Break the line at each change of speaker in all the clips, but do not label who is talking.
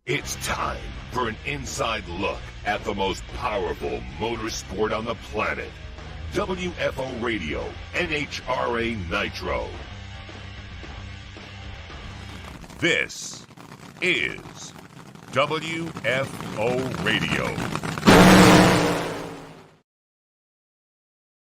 It's time for an inside look at the most powerful motorsport on the planet. WFO Radio, NHRA Nitro. This is WFO Radio.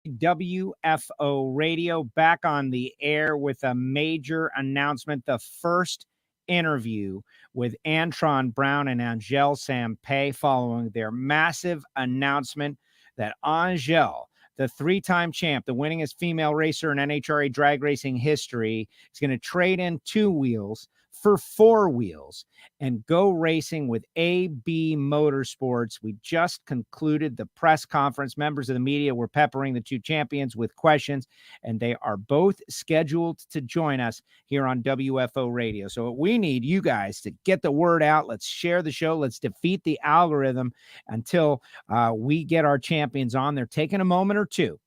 WFO Radio back on the air with a major announcement. The first interview with Antron Brown and Angelle Sampey following their massive announcement that Angelle, the three-time champ, the winningest female racer in NHRA drag racing history, is going to trade in two wheels for four wheels and go racing with AB Motorsports. We just concluded the press conference. Members of the media were peppering the two champions with questions, and they are both scheduled to join us here on WFO Radio. So we need you guys to get the word out. Let's share the show. Let's defeat the algorithm until we get our champions on. They're taking a moment or two.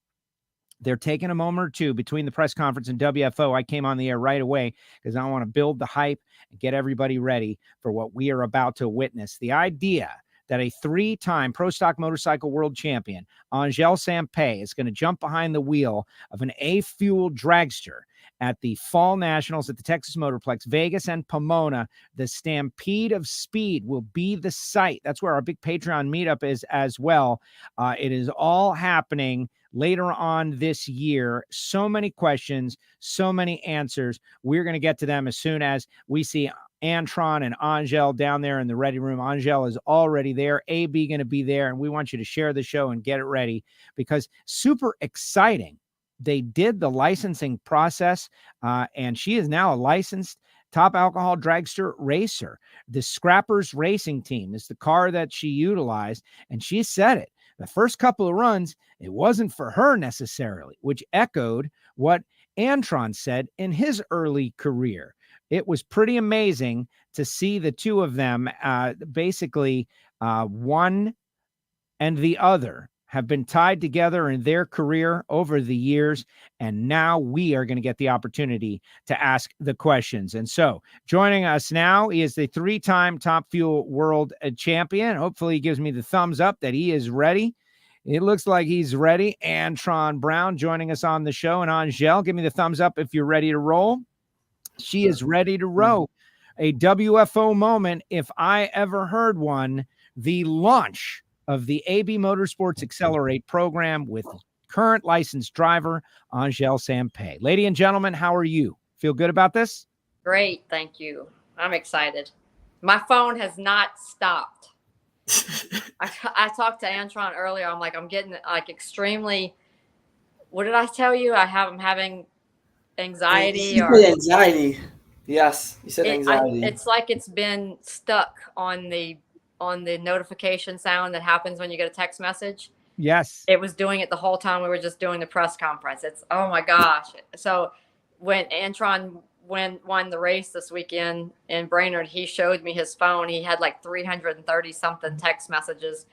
Between the press conference and WFO. I came on the air right away because I want to build the hype and get everybody ready for what we are about to witness. The idea that a three-time Pro Stock Motorcycle world champion, Angelle Sampey, is going to jump behind the wheel of an A-Fuel dragster at the Fall Nationals at the Texas Motorplex, Vegas and Pomona. The Stampede of Speed will be the site. That's where our big Patreon meetup is as well. It is all happening later on this year. So many questions, so many answers. We're going to get to them as soon as we see Antron and Angelle down there in the ready room. Angelle is already there. AB going to be there, and we want you to share the show and get it ready because super exciting. They did the licensing process, and she is now a licensed top alcohol dragster racer. The Scrappers Racing Team is the car that she utilized, and she said it. The first couple of runs, it wasn't for her necessarily, which echoed what Antron said in his early career. It was pretty amazing to see the two of them, basically one and the other, have been tied together in their career over the years, and now we are going to get the opportunity to ask the questions. And so joining us now, he is the three-time Top Fuel World Champion. Hopefully he gives me the thumbs up that he is ready. It looks like he's ready. Antron Brown joining us on the show. And Angelle, give me the thumbs up if you're ready to roll. She is ready to row. A WFO moment, if I ever heard one, the launch of the AB Motorsports Accelerate program with current licensed driver Angelle Sampey. Ladies and gentlemen, how are you? Feel good about this?
Great, thank you. I'm excited. My phone has not stopped. I talked to Antron earlier. I'm getting extremely. What did I tell you? I'm having anxiety.
You said anxiety. Yes, you said anxiety.
It's like it's been stuck on the notification sound that happens when you get a text message.
Yes.
It was doing it the whole time we were just doing the press conference. It's, oh my gosh. So when Antron won the race this weekend in Brainerd, he showed me his phone. He had like 330 something text messages.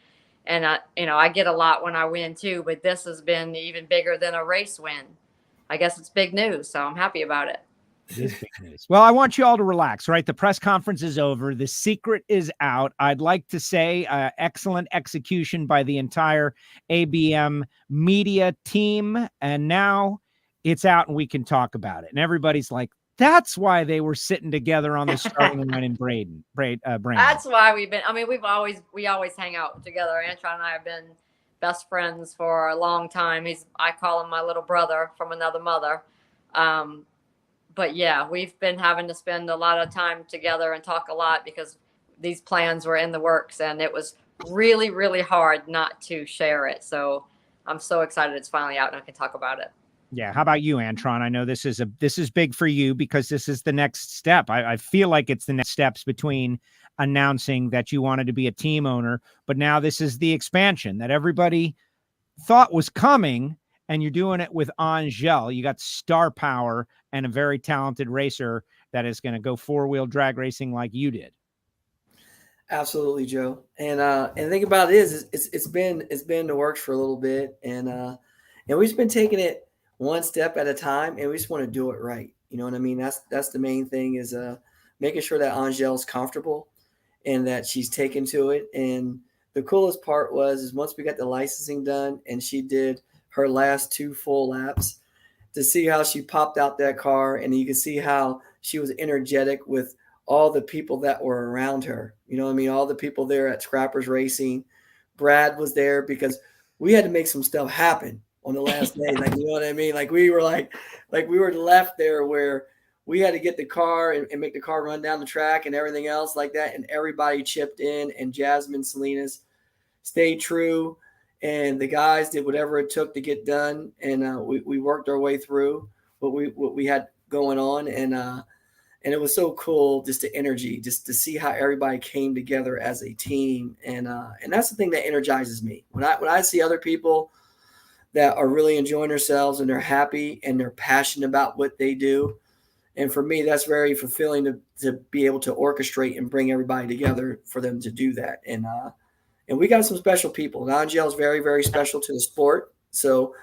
And I get a lot when I win too, but this has been even bigger than a race win. I guess it's big news. So I'm happy about it.
It is big news. Well, I want you all to relax, right? The press conference is over. The secret is out. I'd like to say excellent execution by the entire ABM media team. And now it's out and we can talk about it. And everybody's like, that's why they were sitting together on the starting line in Brainerd.
That's why we always hang out together. Antron and I have been best friends for a long time. I call him my little brother from another mother. But yeah, we've been having to spend a lot of time together and talk a lot because these plans were in the works, and it was really, really hard not to share it. So I'm so excited it's finally out and I can talk about it.
Yeah. How about you, Antron? I know this is big for you because this is the next step. I feel like it's the next steps between announcing that you wanted to be a team owner, but now this is the expansion that everybody thought was coming. And you're doing it with Angelle. You got star power and a very talented racer that is going to go four-wheel drag racing like you did.
Absolutely, Joe. And the thing about it is it's been in the works for a little bit, and we've just been taking it one step at a time, and we just want to do it right. You know what I mean? That's the main thing is making sure that Angelle's comfortable and that she's taken to it. And the coolest part is once we got the licensing done and she did her last 2 full laps, to see how she popped out that car, and you can see how she was energetic with all the people that were around her. You know what I mean? All the people there at Scrappers Racing. Brad was there because we had to make some stuff happen on the last day. Like, you know what I mean? Like we were we were left there where we had to get the car and make the car run down the track and everything else like that. And everybody chipped in, and Jasmine Salinas stayed true. And the guys did whatever it took to get done. And we worked our way through what we had going on. And it was so cool, just the energy, just to see how everybody came together as a team. And that's the thing that energizes me. When I see other people that are really enjoying themselves and they're happy and they're passionate about what they do. And for me, that's very fulfilling to be able to orchestrate and bring everybody together for them to do that. And we got some special people. Angelle is very, very special to the sport. So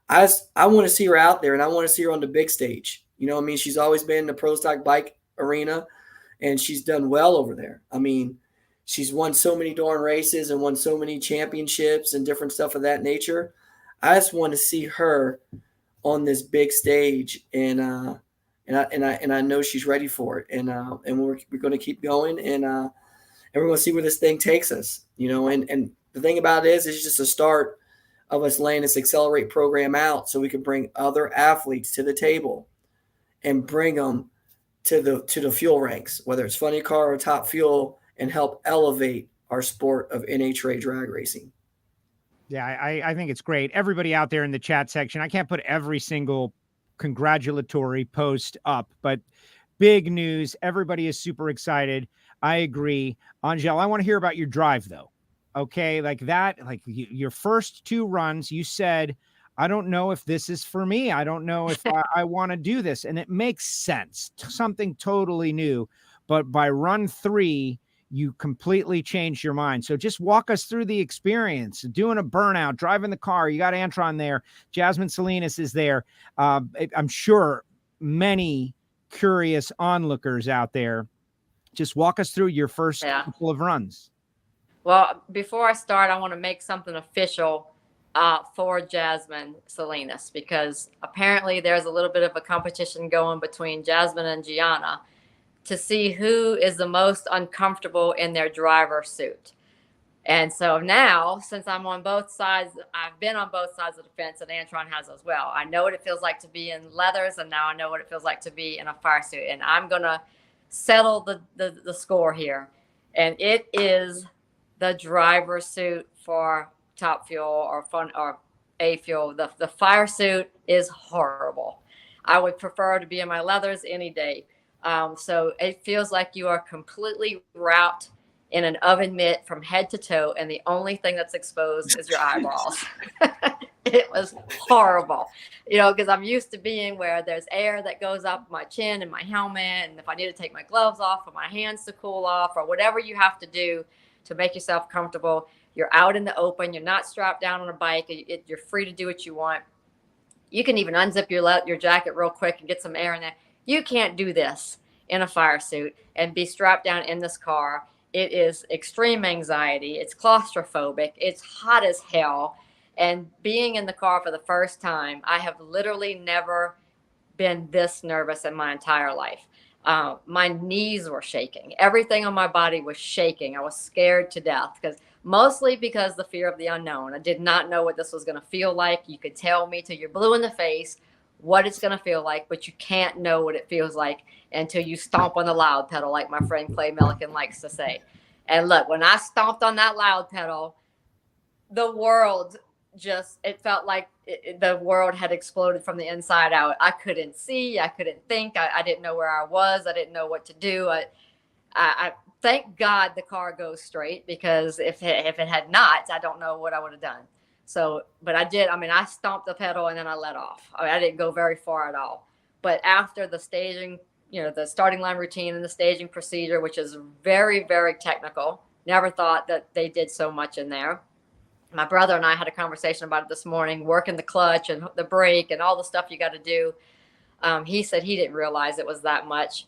I want to see her out there, and I want to see her on the big stage. You know what I mean? She's always been in the pro stock bike arena, and she's done well over there. I mean, she's won so many darn races and won so many championships and different stuff of that nature. I just want to see her on this big stage, and I know she's ready for it. And we're going to keep going, and we're going to see where this thing takes us, you know. And the thing about it is, it's just a start of us laying this Accelerate program out so we can bring other athletes to the table and bring them to the fuel ranks, whether it's funny car or top fuel, and help elevate our sport of NHRA drag racing.
Yeah, I think it's great. Everybody out there in the chat section, I can't put every single congratulatory post up, but big news. Everybody is super excited. I agree. Angelle, I want to hear about your drive, though. Okay, like that, like your first 2 runs, you said, I don't know if this is for me. I don't know if I want to do this. And it makes sense. Something totally new. But by run 3, you completely changed your mind. So just walk us through the experience, doing a burnout, driving the car. You got Antron there. Jasmine Salinas is there. I'm sure many curious onlookers out there. Just walk us through your first couple of runs.
Well, before I start, I want to make something official for Jasmine Salinas, because apparently there's a little bit of a competition going between Jasmine and Gianna to see who is the most uncomfortable in their driver suit. And so now, since I'm on both sides, I've been on both sides of the fence, and Antron has as well. I know what it feels like to be in leathers, and now I know what it feels like to be in a fire suit. And I'm going to settle the score here. And it is the driver suit for Top Fuel or A Fuel. The fire suit is horrible. I would prefer to be in my leathers any day. So it feels like you are completely wrapped in an oven mitt from head to toe, and the only thing that's exposed is your eyeballs. It was horrible, you know, because I'm used to being where there's air that goes up my chin and my helmet, and if I need to take my gloves off or my hands to cool off or whatever you have to do to make yourself comfortable, you're out in the open, you're not strapped down on a bike, you're free to do what you want. You can even unzip your jacket real quick and get some air in there. You can't do this in a fire suit and be strapped down in this car. It is extreme anxiety. It's claustrophobic. It's hot as hell. And being in the car for the first time, I have literally never been this nervous in my entire life. My knees were shaking. Everything on my body was shaking. I was scared to death mostly because the fear of the unknown. I did not know what this was going to feel like. You could tell me till you're blue in the face what it's going to feel like, but you can't know what it feels like until you stomp on the loud pedal, like my friend Clay Milliken likes to say. And look, when I stomped on that loud pedal, the world it felt like the world had exploded from the inside out. I couldn't see. I couldn't think. I didn't know where I was. I didn't know what to do. I thank God the car goes straight, because if it had not, I don't know what I would have done. So, but I did. I mean, I stomped the pedal and then I let off. I didn't go very far at all. But after the staging, you know, the starting line routine and the staging procedure, which is very, very technical, never thought that they did so much in there. My brother and I had a conversation about it this morning, working the clutch and the brake and all the stuff you got to do. He said he didn't realize it was that much.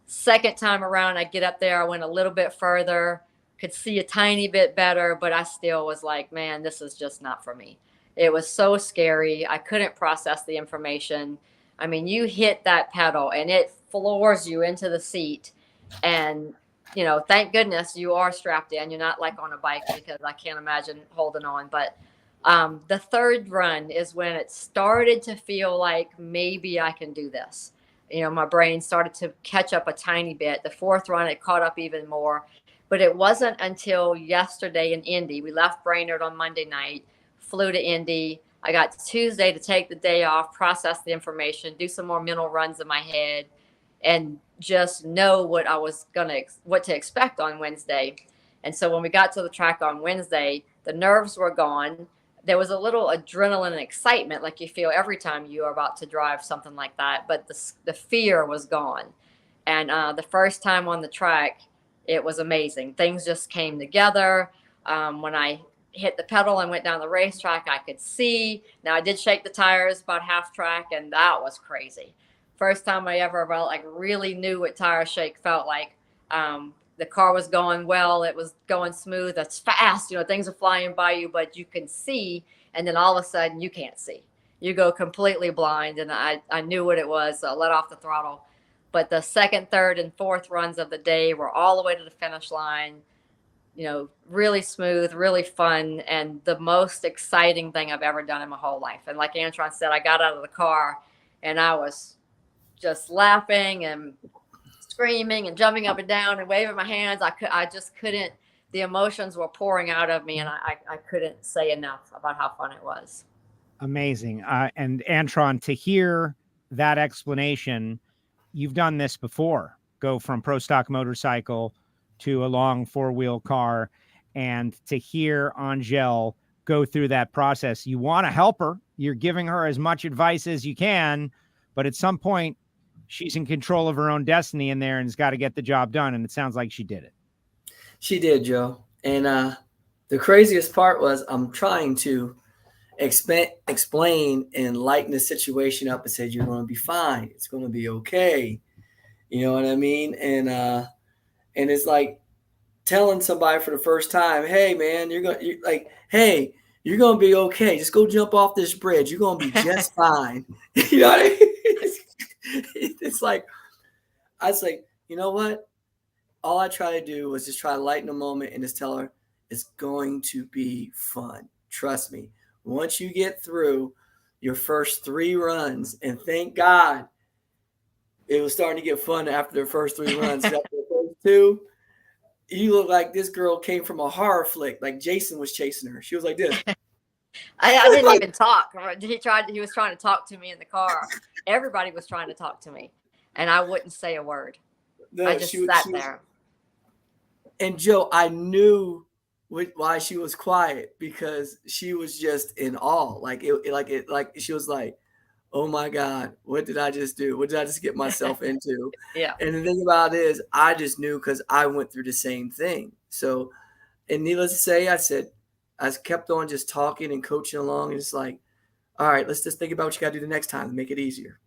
Second time around, I get up there, I went a little bit further, could see a tiny bit better, but I still was like, man, this is just not for me. It was so scary. I couldn't process the information. I mean, you hit that pedal and it floors you into the seat. And, you know, thank goodness you are strapped in. You're not like on a bike, because I can't imagine holding on. But the third run is when it started to feel like maybe I can do this. You know, my brain started to catch up a tiny bit. The fourth run, it caught up even more. But it wasn't until yesterday in Indy. We left Brainerd on Monday night, flew to Indy. I got Tuesday to take the day off, process the information, do some more mental runs in my head, and just know what to expect on Wednesday. And so when we got to the track on Wednesday, the nerves were gone. There was a little adrenaline and excitement like you feel every time you are about to drive something like that. But the fear was gone. And the first time on the track, it was amazing. Things just came together. When I hit the pedal and went down the racetrack, I could see. Now, I did shake the tires about half track, and that was crazy. First time I ever really knew what tire shake felt like. The car was going well. It was going smooth. That's fast. You know, things are flying by you, but you can see. And then all of a sudden you can't see. You go completely blind. And I knew what it was. So I let off the throttle. But the second, third, and fourth runs of the day were all the way to the finish line. You know, really smooth, really fun, and the most exciting thing I've ever done in my whole life. And like Antron said, I got out of the car and I was just laughing and screaming and jumping up and down and waving my hands. I just couldn't, the emotions were pouring out of me, and I couldn't say enough about how fun it was.
Amazing. And Antron, to hear that explanation, you've done this before, go from Pro Stock Motorcycle to a long four-wheel car, and to hear Angelle go through that process. You want to help her. You're giving her as much advice as you can, but at some point she's in control of her own destiny in there and has got to get the job done. And it sounds like she did it.
She did, Joe. And the craziest part was I'm trying to explain and lighten the situation up and say, you're going to be fine. It's going to be okay. You know what I mean? And it's like telling somebody for the first time, hey man, you're going to be okay. Just go jump off this bridge. You're going to be just fine. You know what I mean? It's like, I was like, you know what? All I try to do was just try to lighten the moment and just tell her it's going to be fun. Trust me. Once you get through your first 3 runs, and thank God it was starting to get fun after the first 3 runs. After the first 2, you look like this girl came from a horror flick. Like Jason was chasing her. She was like this.
I didn't even talk. He was trying to talk to me in the car. Everybody was trying to talk to me, and I wouldn't say a word. No, I just sat there.
And Joe, I knew why she was quiet, because she was just in awe. Like she was like, oh my God, what did I just do? What did I just get myself into?
Yeah.
And the thing about it is, I just knew because I went through the same thing. So, and needless to say, I kept on just talking and coaching along, and it's like, all right, let's just think about what you got to do the next time to make it easier.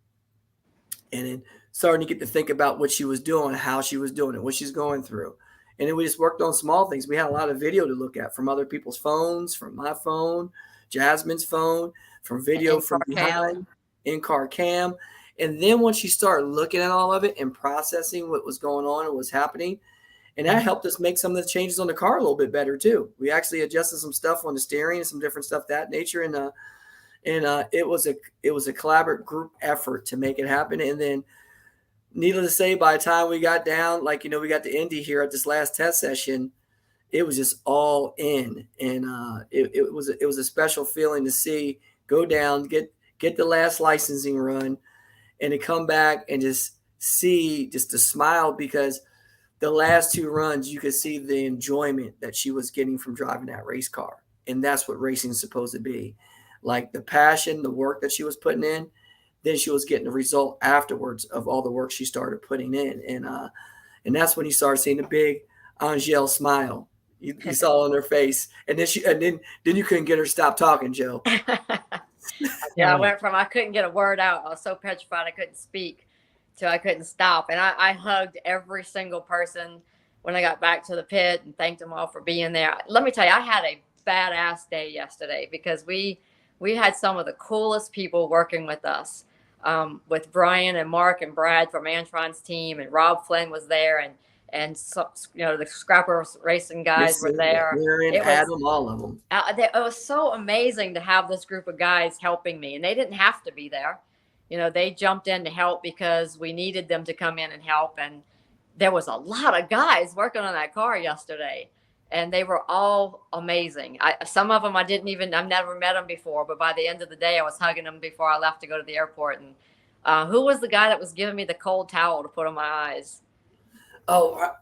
And then starting to get to think about what she was doing, how she was doing it, what she's going through. And then we just worked on small things. We had a lot of video to look at from other people's phones, from my phone, Jasmine's phone, from video from behind, in-car cam. And then once she started looking at all of it and processing what was going on and what was happening, and that helped us make some of the changes on the car a little bit better too. We actually adjusted some stuff on the steering and some different stuff that nature. And it was a collaborative group effort to make it happen. And then, needless to say, by the time we got down, we got to Indy here at this last test session, it was just all in. And it was a special feeling to see, go down, get the last licensing run, and to come back and just see just the smile, because the last 2 runs, you could see the enjoyment that she was getting from driving that race car. And that's what racing is supposed to be. Like the passion, the work that she was putting in, then she was getting the result afterwards of all the work she started putting in. And that's when you started seeing the big Angelle smile. You saw on her face. And then you couldn't get her to stop talking, Joe.
Yeah, I went from I couldn't get a word out. I was so petrified I couldn't speak, till I couldn't stop. And I hugged every single person when I got back to the pit and thanked them all for being there. Let me tell you, I had a badass day yesterday because we had some of the coolest people working with us, with Brian and Mark and Brad from Antron's team, and Rob Flynn was there, and so, the Scrapper Racing guys were there.
Adam, all of them.
It was so amazing to have this group of guys helping me, and they didn't have to be there. They jumped in to help because we needed them to come in and help. And there was a lot of guys working on that car yesterday, and they were all amazing. Some of them I've never met them before, but by the end of the day, I was hugging them before I left to go to the airport. And who was the guy that was giving me the cold towel to put on my eyes?
I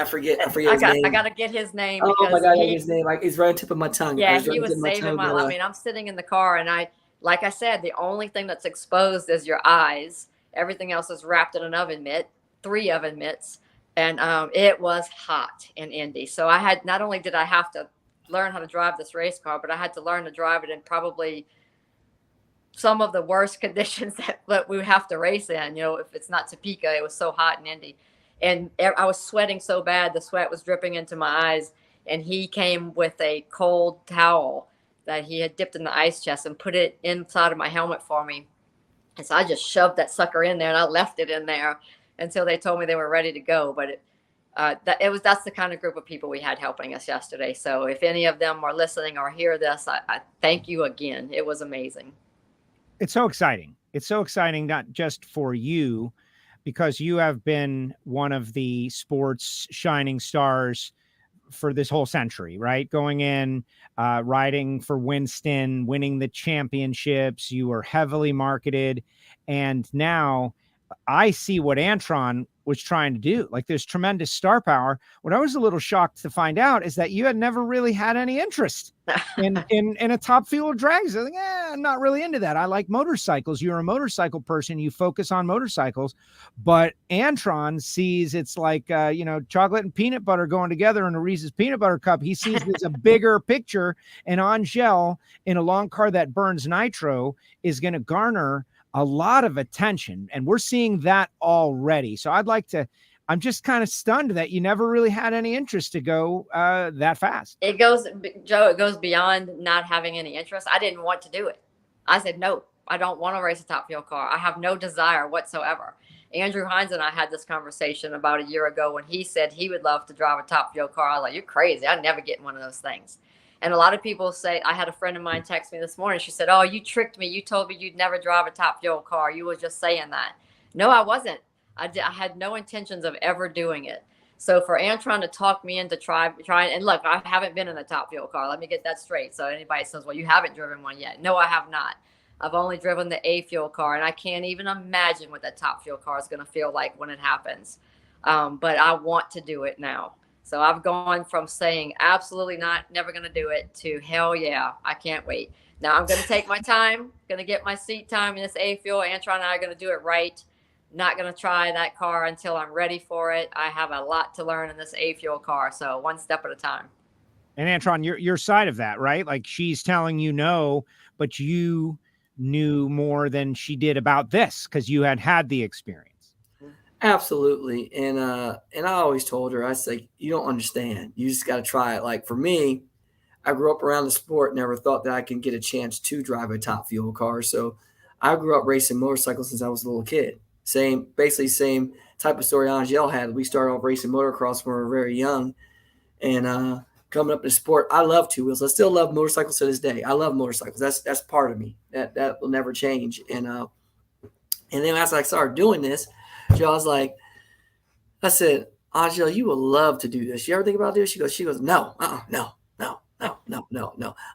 forget his name.
I got to get his name.
Oh my God, his name. Like, it's right on the tip of my tongue.
Yeah, he was saving my life. I mean, I'm sitting in the car, and like I said, the only thing that's exposed is your eyes. Everything else is wrapped in an oven mitt, 3 oven mitts. And it was hot in Indy. So not only did I have to learn how to drive this race car, but I had to learn to drive it in probably some of the worst conditions that we have to race in. If it's not Topeka, it was so hot in Indy. And I was sweating so bad, the sweat was dripping into my eyes. And he came with a cold towel that he had dipped in the ice chest and put it inside of my helmet for me. And so I just shoved that sucker in there, and I left it in there until they told me they were ready to go. But that's the kind of group of people we had helping us yesterday. So if any of them are listening or hear this, I thank you again. It was amazing.
It's so exciting. It's so exciting, not just for you, because you have been one of the sport's shining stars for this whole century, right? Going in, riding for Winston, winning the championships. You were heavily marketed. And now I see what Antron was trying to do. Like, there's tremendous star power. What I was a little shocked to find out is that you had never really had any interest in a top fuel drag. So like, I'm not really into that. I like motorcycles. You're a motorcycle person. You focus on motorcycles. But Antron sees it's like, chocolate and peanut butter going together in a Reese's peanut butter cup. He sees there's a bigger picture, and Angelle in a long car that burns nitro is going to garner a lot of attention, and we're seeing that already. So I'm just kind of stunned that you never really had any interest to go that fast.
It goes beyond not having any interest. I didn't want to do it. I said, no, I don't want to race a top fuel car. I have no desire whatsoever. Andrew Hines and I had this conversation about a year ago when he said he would love to drive a top fuel car. I was like, you're crazy. I'd never get in one of those things. And a lot of people say, I had a friend of mine text me this morning. She said, oh, you tricked me. You told me you'd never drive a top fuel car. You were just saying that. No, I wasn't. I had no intentions of ever doing it. So for Antron to talk me into trying, and look, I haven't been in a top fuel car. Let me get that straight. So anybody says, well, you haven't driven one yet. No, I have not. I've only driven the A fuel car, and I can't even imagine what that top fuel car is going to feel like when it happens. But I want to do it now. So I've gone from saying absolutely not, never going to do it, to hell yeah, I can't wait. Now I'm going to take my time, going to get my seat time in this A fuel. Antron and I are going to do it right. Not going to try that car until I'm ready for it. I have a lot to learn in this A fuel car, so one step at a time.
And Antron, your side of that, right? Like, she's telling you no, but you knew more than she did about this because you had the experience.
Absolutely. And I always told her, I said, you don't understand. You just got to try it. Like, for me, I grew up around the sport, never thought that I can get a chance to drive a top fuel car. So I grew up racing motorcycles since I was a little kid. Basically same type of story Angelle had. We started off racing motocross when we were very young. And coming up in the sport, I love two wheels. I still love motorcycles to this day. I love motorcycles. That's part of me. That will never change. And then as I started doing this, I said, Angelle, you would love to do this. You ever think about this? She goes, no.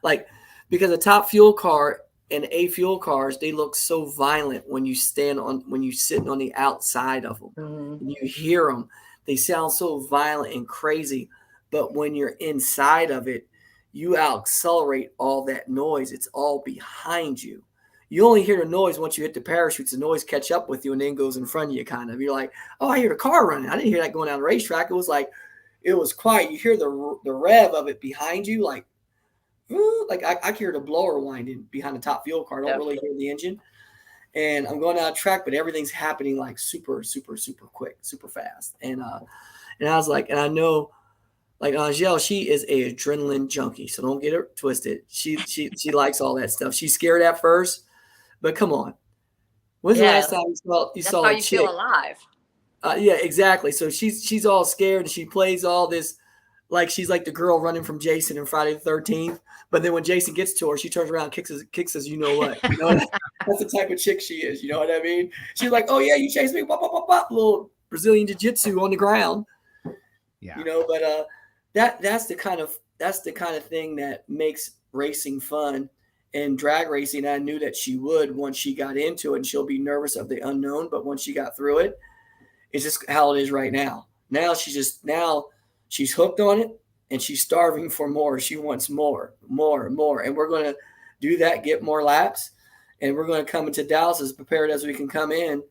Like, because a top fuel car and A fuel cars, they look so violent when you're sitting on the outside of them. Mm-hmm. And you hear them. They sound so violent and crazy. But when you're inside of it, you accelerate all that noise. It's all behind you. You only hear the noise once you hit the parachutes. The noise catch up with you and then goes in front of you, kind of. You're like, oh, I hear the car running. I didn't hear that going down the racetrack. It was quiet. You hear the rev of it behind you, like I can hear the blower winding behind the top fuel car. I don't really hear the engine. and I'm going out track, but everything's happening like super, super, super quick, super fast. And I was like, and I know, like Angelle, she is a adrenaline junkie, so don't get her twisted. She likes all that stuff. She's scared at first, but come on. When's the last time you saw a chick?
That's how you feel alive.
Yeah, exactly. So she's all scared, and she plays all this like she's like the girl running from Jason in Friday the 13th. But then when Jason gets to her, she turns around, kicks us, you know what? You know, that's the type of chick she is. You know what I mean? She's like, oh yeah, you chased me, bop, bop, bop, bop, little Brazilian jiu-jitsu on the ground.
Yeah.
You know, but that's the kind of thing that makes racing fun. And drag racing, I knew that she would once she got into it, and she'll be nervous of the unknown. But once she got through it, it's just how it is right now. Now she's hooked on it, and she's starving for more. She wants more. And we're going to do that, get more laps. And we're going to come into Dallas as prepared as we can come in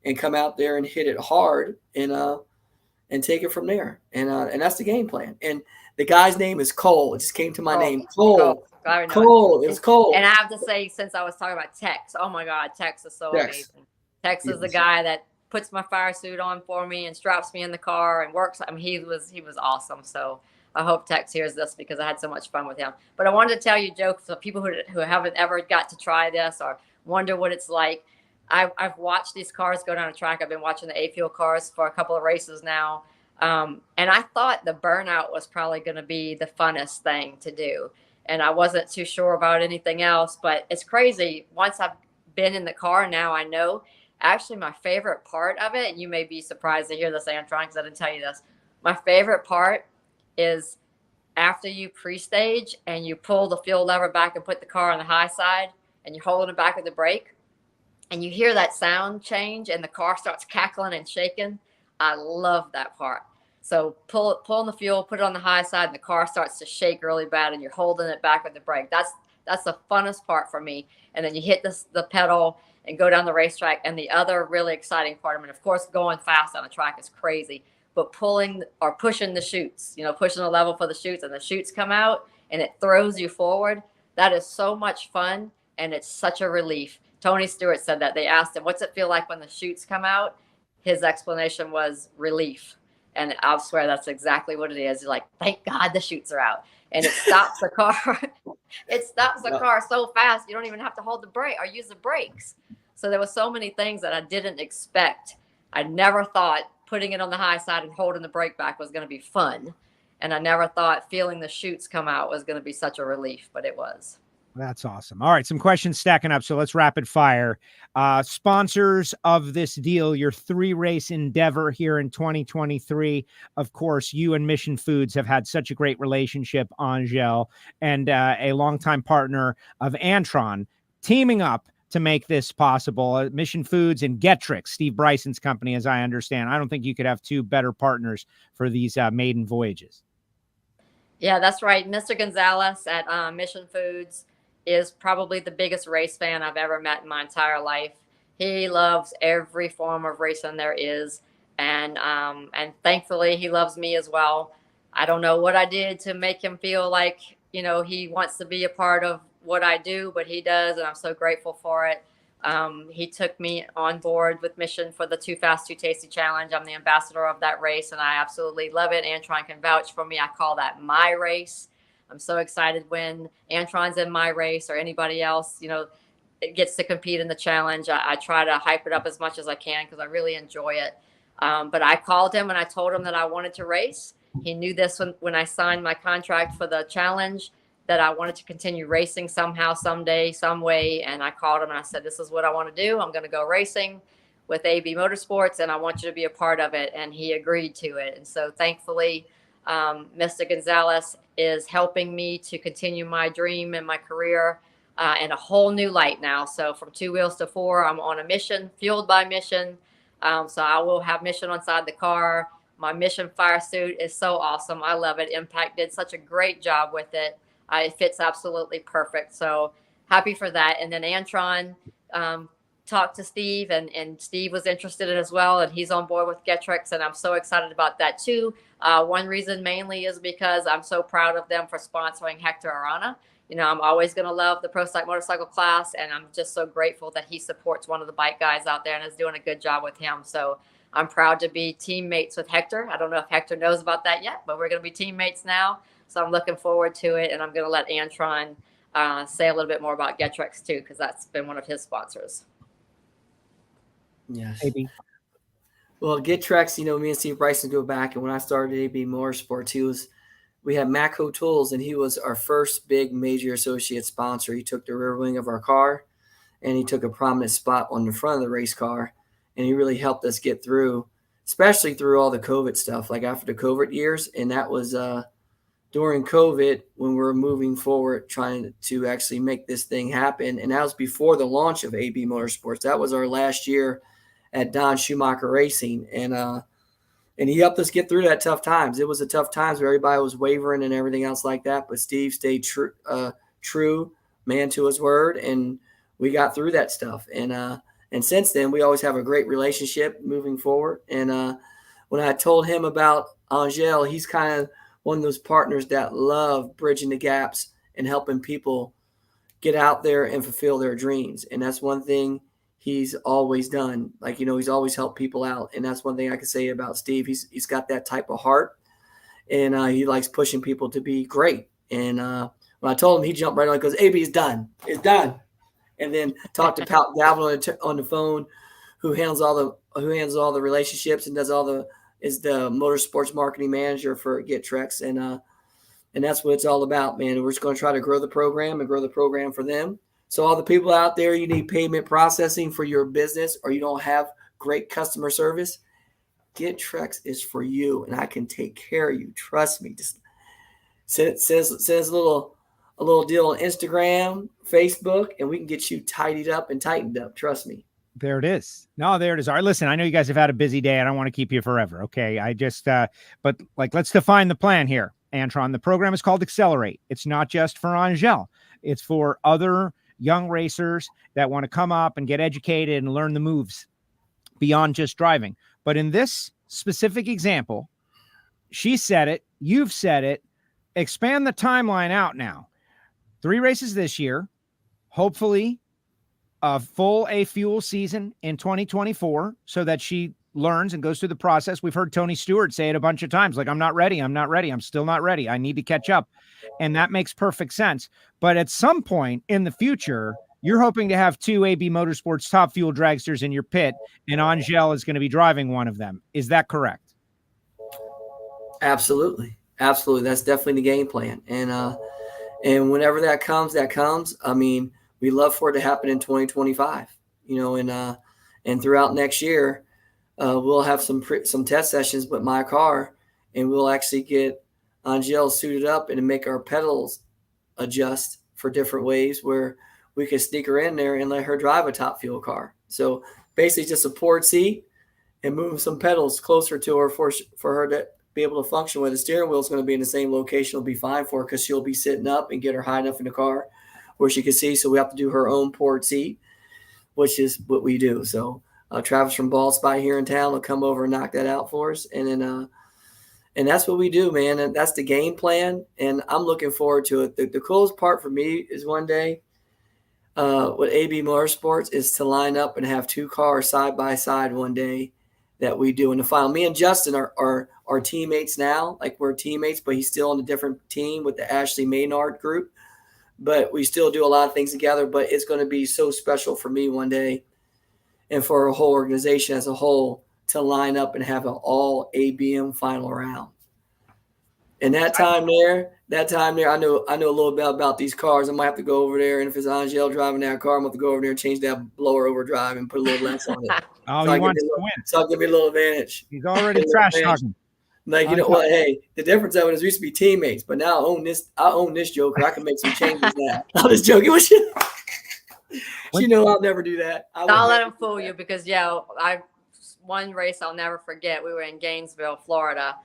and come out there and hit it hard and take it from there. And that's the game plan. And the guy's name is Cole. It just came to my name. Cole. Cole. It's Cole.
And I have to say, since I was talking about Tex, oh my God, Tex is so amazing. Tex is the guy that puts my fire suit on for me and straps me in the car and works. I mean, he was awesome. So I hope Tex hears this because I had so much fun with him. But I wanted to tell you, Joe, for people who haven't ever got to try this or wonder what it's like, I've watched these cars go down a track. I've been watching the A-Fuel cars for a couple of races now. And I thought the burnout was probably going to be the funnest thing to do. And I wasn't too sure about anything else, but it's crazy. Once I've been in the car, now I know. Actually, my favorite part of it, and you may be surprised to hear this, Antron, because I didn't tell you this. My favorite part is after you pre-stage and you pull the fuel lever back and put the car on the high side and you're holding it back with the brake and you hear that sound change and the car starts cackling and shaking. I love that part. So pulling the fuel, put it on the high side, and the car starts to shake really bad, and you're holding it back with the brake. That's the funnest part for me. And then you hit the pedal and go down the racetrack. And the other really exciting part, I mean, of course, going fast on a track is crazy, but pulling or pushing the chutes, pushing the level for the chutes, and the chutes come out and it throws you forward. That is so much fun, and it's such a relief. Tony Stewart said that. They asked him, what's it feel like when the chutes come out? His explanation was relief. And I'll swear that's exactly what it is. You're like, thank God the chutes are out. And it stops the car. It stops the car so fast, you don't even have to hold the brake or use the brakes. So there were so many things that I didn't expect. I never thought putting it on the high side and holding the brake back was going to be fun. And I never thought feeling the chutes come out was going to be such a relief, but it was.
That's awesome. All right, some questions stacking up, so let's rapid fire. Sponsors of this deal, your 3-race endeavor here in 2023. Of course, you and Mission Foods have had such a great relationship, Angelle, and a longtime partner of Antron, teaming up to make this possible. Mission Foods and Getrix, Steve Bryson's company, as I understand. I don't think you could have two better partners for these maiden voyages.
Yeah, that's right. Mr. Gonzalez at Mission Foods is probably the biggest race fan I've ever met in my entire life. He loves every form of racing there is. And thankfully he loves me as well. I don't know what I did to make him feel like, he wants to be a part of what I do, but he does. And I'm so grateful for it. He took me on board with Mission for the Too Fast, Too Tasty Challenge. I'm the ambassador of that race and I absolutely love it. Antron can vouch for me. I call that my race. I'm so excited when Antron's in my race or anybody else, it gets to compete in the challenge. I try to hype it up as much as I can because I really enjoy it. But I called him and I told him that I wanted to race. He knew this when I signed my contract for the challenge, that I wanted to continue racing somehow, someday, some way. And I called him and I said, this is what I want to do. I'm going to go racing with AB Motorsports and I want you to be a part of it. And he agreed to it. And so thankfully, Mr. Gonzalez is helping me to continue my dream and my career in a whole new light now. So from 2 wheels to 4, I'm on a mission, fueled by Mission. So I will have Mission inside the car. My Mission fire suit is so awesome. I love it. Impact did such a great job with it. It fits absolutely perfect. So happy for that. And then Antron talked to Steve and Steve was interested in it as well. And he's on board with Getrix. And I'm so excited about that too. One reason mainly is because I'm so proud of them for sponsoring Hector Arana. you know, I'm always going to love the Pro Stock Motorcycle class. And I'm just so grateful that he supports one of the bike guys out there and is doing a good job with him. So I'm proud to be teammates with Hector. I don't know if Hector knows about that yet, but we're going to be teammates now. So I'm looking forward to it. And I'm going to let Antron say a little bit more about Getrex too, because that's been one of his sponsors.
Yes.
Maybe.
Well, Getrex, you know, me and Steve Bryson go back. And when I started AB Motorsports, we had Macco Tools, and he was our first big major associate sponsor. He took the rear wing of our car, and he took a prominent spot on the front of the race car. And he really helped us get through, especially through all the COVID stuff, like after the COVID years. And that was during COVID when we were moving forward, trying to actually make this thing happen. And that was before the launch of AB Motorsports. That was our last year at Don Schumacher Racing. And he helped us get through that tough times. It was a tough times where everybody was wavering and everything else like that. But Steve stayed true man to his word. And we got through that stuff. And since then, we always have a great relationship moving forward. And when I told him about Angelle, he's kind of one of those partners that love bridging the gaps and helping people get out there and fulfill their dreams. And that's one thing he's always done. Like, you know, he's always helped people out. And that's one thing I can say about Steve. He's got that type of heart, and he likes pushing people to be great. And when I told him, he jumped right on it, goes, AB is done. It's done. And then talked to Pat Galvin on the phone, who handles all the relationships and is the motorsports marketing manager for Getrex. And that's what it's all about, man. We're just going to try to grow the program and grow the program for them. So all the people out there, you need payment processing for your business, or you don't have great customer service, Getrex is for you, and I can take care of you. Trust me. Just says a little deal on Instagram, Facebook, and we can get you tidied up and tightened up. Trust me.
There it is. No, there it is. All right, listen, I know you guys have had a busy day. I don't want to keep you forever. Okay. I just, but like, let's define the plan here, Antron. The program is called Accelerate. It's not just for Angelle. It's for other young racers that want to come up and get educated and learn the moves beyond just driving. But in this specific example, she said it, you've said it, expand the timeline out now. 3 races this year, hopefully a full A-Fuel season in 2024 so that she learns and goes through the process. We've heard Tony Stewart say it a bunch of times, like, I'm not ready. I'm still not ready. I need to catch up. And that makes perfect sense. But at some point in the future, you're hoping to have 2 AB Motorsports Top Fuel dragsters in your pit, and Angelle is going to be driving one of them. Is that correct?
Absolutely. That's definitely the game plan. And whenever that comes, I mean, we love for it to happen in 2025, you know, and throughout next year, we'll have some test sessions with my car, and we'll actually get Angelle suited up and make our pedals adjust for different ways where we can sneak her in there and let her drive a top fuel car. So basically just a port seat and move some pedals closer to her for her to be able to function with. The steering wheel is going to be in the same location. It'll be fine for her because she'll be sitting up and get her high enough in the car where she can see. So we have to do her own port seat, which is what we do. So Travis from Ball Spot here in town will come over and knock that out for us. And then, and that's what we do, man. And that's the game plan. And I'm looking forward to it. The coolest part for me is one day with AB Motorsports is to line up and have 2 cars side by side one day that we do in the final. Me and Justin are teammates now. Like, we're teammates, but he's still on a different team with the Ashley Maynard group. But we still do a lot of things together. But it's going to be so special for me one day, and for our whole organization as a whole, to line up and have an all ABM final round. And that time there, I know a little bit about these cars. I might have to go over there, and if it's Angelle driving that car, I'm going to go over there and change that blower overdrive and put a little less on it.
Oh, he wants to win.
So I'll give me a little advantage.
He's already trash talking.
Like, you know what? Hey, the difference of it is we used to be teammates, but now I own this joker. I can make some changes now. I'm just joking with you. You know I'll never do that.
Don't let him fool you, because one race I'll never forget. We were in Gainesville, Florida,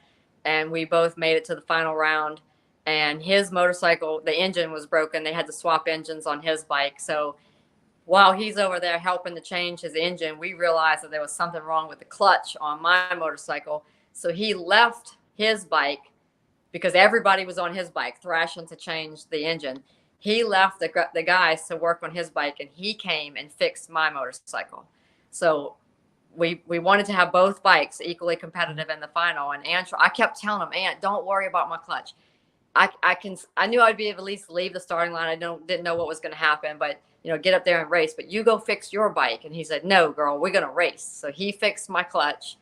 and we both made it to the final round. And his motorcycle, the engine was broken. They had to swap engines on his bike. So while he's over there helping to change his engine, we realized that there was something wrong with the clutch on my motorcycle. So he left his bike because everybody was on his bike thrashing to change the engine. he left the guys to work on his bike, and he came and fixed my motorcycle. So we wanted to have both bikes equally competitive in the final. And I kept telling him, Ant, don't worry about my clutch. I knew I'd be able to at least leave the starting line. I didn't know what was going to happen, but get up there and race. But you go fix your bike. And he said, no, girl, we're going to race. So he fixed my clutch.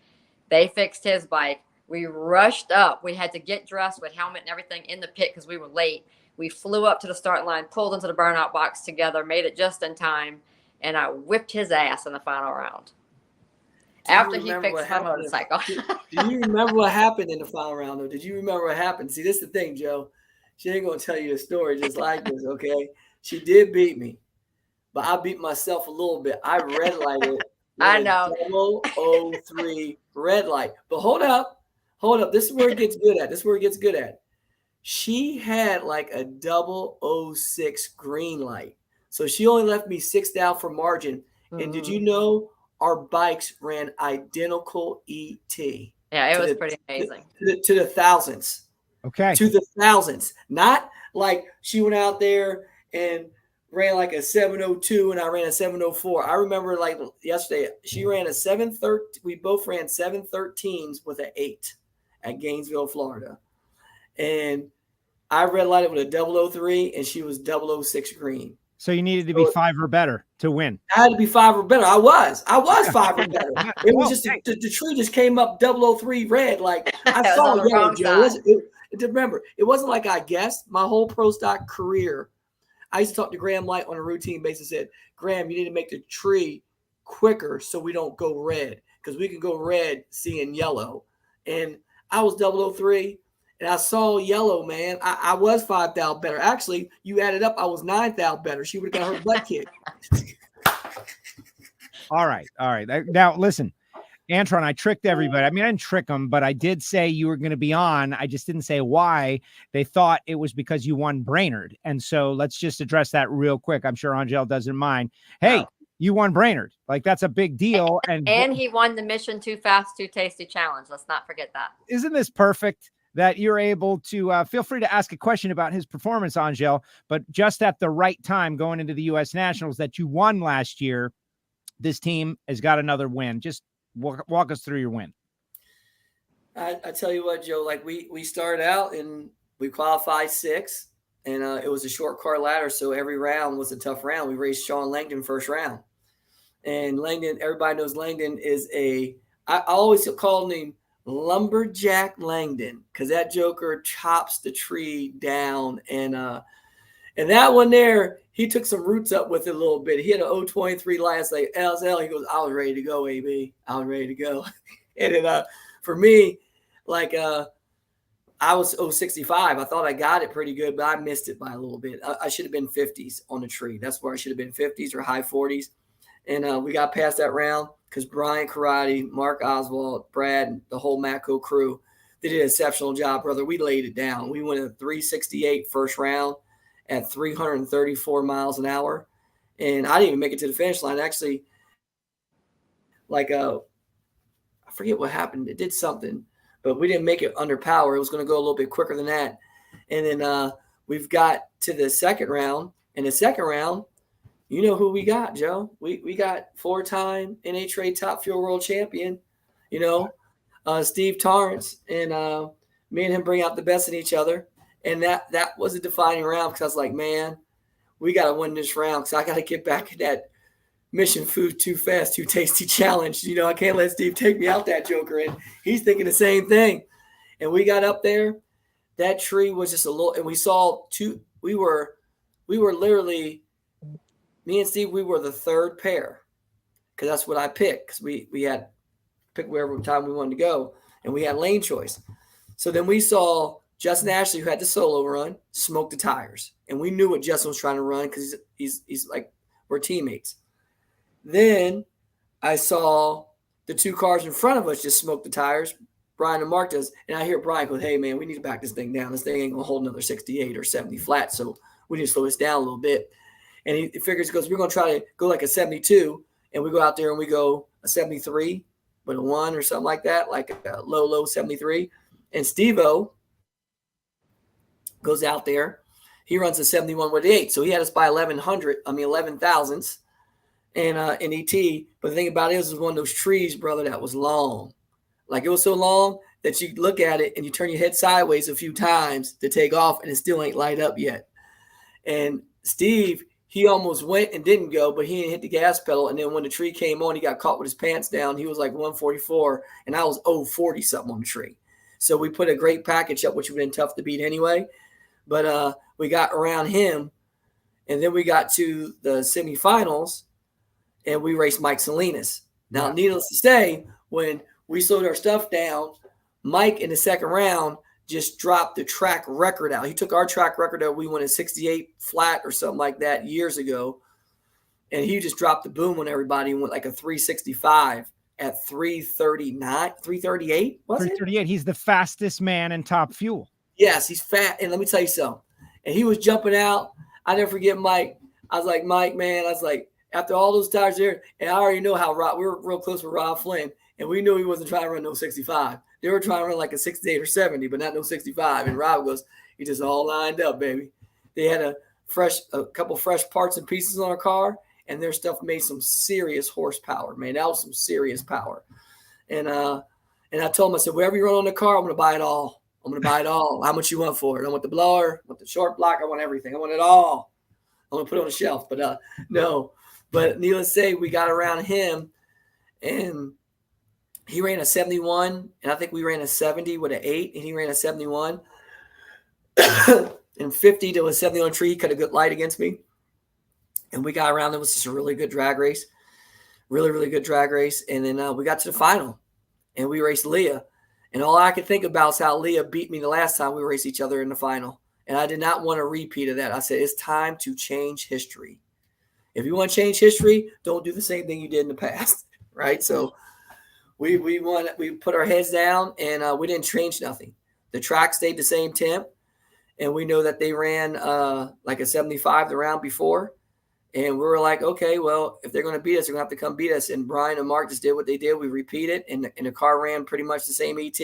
They fixed his bike. We rushed up. We had to get dressed with helmet and everything in the pit because we were late. We flew up to the start line, pulled into the burnout box together, made it just in time, and I whipped his ass in the final round. After he fixed my motorcycle.
Do you remember what happened in the final round, though? Did you remember what happened? See, this is the thing, Joe. She ain't going to tell you a story just like this, okay? She did beat me, but I beat myself a little bit. I red lighted.
I know.
003 red light. But hold up. This is where it gets good at. She had like a 006 green light. So she only left me 6 down for margin. And did you know our bikes ran identical ET?
Yeah, it was pretty amazing.
To the thousands.
Okay.
To the thousands. Not like she went out there and ran like a 702 and I ran a 704. I remember like yesterday, she ran a 713. We both ran 713s with an 8 at Gainesville, Florida. And I red lighted with a 003 and she was 006 green.
So you needed to be 5 or better to win.
I had to be 5 or better. I was 5 or better. It was just the tree just came up 003 red. Like I saw yellow, Joe. Remember, it wasn't like I guessed. My whole pro stock career, I used to talk to Graham Light on a routine basis. Said, Graham, you need to make the tree quicker so we don't go red because we can go red seeing yellow. And I was 003. And I saw yellow, man. I was 5 thou better. Actually, you added up, I was 9 thou better. She would have got her butt kicked.
All right. Now, listen, Antron, I tricked everybody. I mean, I didn't trick them, but I did say you were going to be on. I just didn't say why. They thought it was because you won Brainerd. And so let's just address that real quick. I'm sure Angelle doesn't mind. Hey, you won Brainerd. Like, that's a big deal. And
he won the Mission Too Fast, Too Tasty Challenge. Let's not forget that.
Isn't this perfect? That you're able to feel free to ask a question about his performance, Angelle, but just at the right time going into the U.S. Nationals that you won last year, this team has got another win. Just walk us through your win.
I tell you what, Joe, like we started out and we qualified 6th, and it was a short car ladder, so every round was a tough round. We raced Sean Langdon first round. And Langdon, everybody knows Langdon is I always call him Lumberjack Langdon, because that joker chops the tree down, and that one there, he took some roots up with it a little bit. He had an 023 last like LSL. He goes, I was ready to go, AB. I was ready to go. And then for me, like I was 065. I thought I got it pretty good, but I missed it by a little bit. I should have been 50s on the tree. That's where I should have been 50s or high 40s. And we got past that round because Brian Karate, Mark Oswald, Brad, and the whole Matco crew, they did an exceptional job, brother. We laid it down. We went at 368 first round at 334 miles an hour. And I didn't even make it to the finish line. Actually, like I forget what happened. It did something, but we didn't make it under power. It was going to go a little bit quicker than that. And then we've got to the second round. In the second round, you know who we got, Joe? We got 4-time NHRA Top Fuel World Champion, Steve Torrence, and me and him bring out the best in each other. And that was a defining round because I was like, man, we got to win this round because I got to get back in that Mission Food Too Fast, Too Tasty challenge. I can't let Steve take me out that joker. And he's thinking the same thing. And we got up there. That tree was just a little – and we saw two – we were literally – me and Steve, we were the third pair because that's what I picked because we had picked wherever time we wanted to go, and we had lane choice. So then we saw Justin Ashley, who had the solo run, smoke the tires, and we knew what Justin was trying to run because he's like, we're teammates. Then I saw the 2 cars in front of us just smoke the tires. Brian and Mark does, and I hear Brian go, hey, man, we need to back this thing down. This thing ain't going to hold another 68 or 70 flat, so we need to slow this down a little bit. And he figures, he goes, we're going to try to go like a 72, and we go out there and we go a 73 with a 1 or something like that, like a low 73. And Steve-O goes out there. He runs a 71 with 8. So he had us by 11 thousandths and in ET. But the thing about it was one of those trees, brother, that was long. Like it was so long that you look at it and you turn your head sideways a few times to take off and it still ain't light up yet. And Steve, he almost went and didn't go, but he didn't hit the gas pedal. And then when the tree came on, he got caught with his pants down. He was like 144 and I was 40 something on the tree. So we put a great package up, which would have been tough to beat anyway. But we got around him, and then we got to the semifinals, and we raced Mike Salinas. Now, needless to say, when we slowed our stuff down, Mike in the second round just dropped the track record out. He took our track record that we won at 68 flat or something like that years ago, and he just dropped the boom on everybody and went like a 365 at 339, 338.
338. He's the fastest man in Top Fuel.
Yes, he's fat. And let me tell you something. And he was jumping out. I never forget Mike. I was like, Mike, man, I was like, after all those tires there, and I already know how we were real close with Rob Flynn, and we knew he wasn't trying to run no 65. They were trying to run like a 68 or 70, but not no 65. And Rob goes, he just all lined up, baby. They had a couple fresh parts and pieces on our car, and their stuff made some serious horsepower, man. That was some serious power. And I told him, I said, whatever you run on the car, I'm going to buy it all. I'm going to buy it all. How much you want for it? I want the blower, I want the short block, I want everything. I want it all. I'm going to put it on the shelf. But no. But needless to say, we got around him, and he ran a 71, and I think we ran a 70 with an 8, and he ran a 71. And 50 to a 71 tree, he cut a good light against me. And we got around. It was just a really good drag race. Really, really good drag race. And then we got to the final, and we raced Leah. And all I could think about is how Leah beat me the last time we raced each other in the final. And I did not want a repeat of that. I said, it's time to change history. If you want to change history, don't do the same thing you did in the past, right? So we put our heads down, and we didn't change nothing. The track stayed the same temp, and we know that they ran like a 75 the round before. And we were like, okay, well, if they're going to beat us, they're going to have to come beat us. And Brian and Mark just did what they did. We repeated, and the car ran pretty much the same ET.